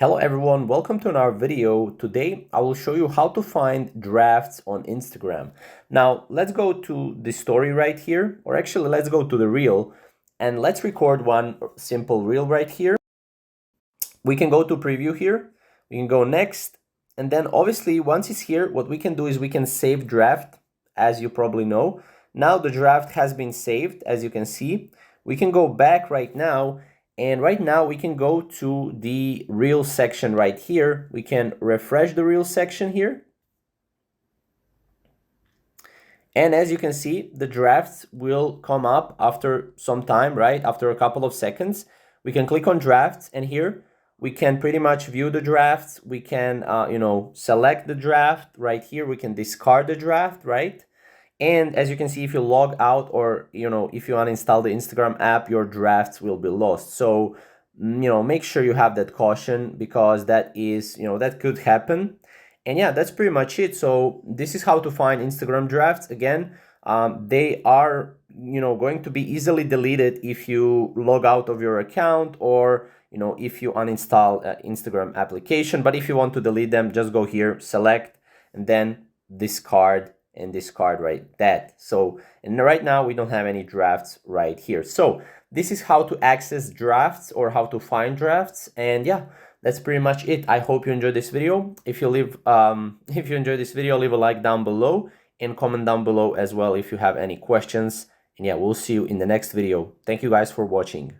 Hello everyone, welcome to another video. Today I will show you how to find drafts on Instagram. Now let's go to the story right here, or actually let's go to the reel and let's record one simple reel right here. We can go to preview here, we can go next, and then obviously once it's here, what we can do is we can save draft, as you probably know. Now the draft has been saved, as you can see. We can go back right now, and right now we can go to the reel section right here. We can refresh the reel section here. And as you can see, the drafts will come up after some time, right? After a couple of seconds. We can click on drafts, and here we can pretty much view the drafts. We can, select the draft right here. We can discard the draft, right? And as you can see, if you log out or, if you uninstall the Instagram app, your drafts will be lost. So, make sure you have that caution because that is, that could happen. And yeah, that's pretty much it. So this is how to find Instagram drafts. Again, they are, going to be easily deleted if you log out of your account or, if you uninstall Instagram application. But if you want to delete them, just go here, select, and then discard and discard right that. So, and right now we don't have any drafts right here. So this is how to access drafts or how to find drafts. And yeah, that's pretty much it. I hope you enjoyed this video. If you enjoyed this video, leave a like down below and comment down below as well if you have any questions. And yeah, we'll see you in the next video. Thank you guys for watching.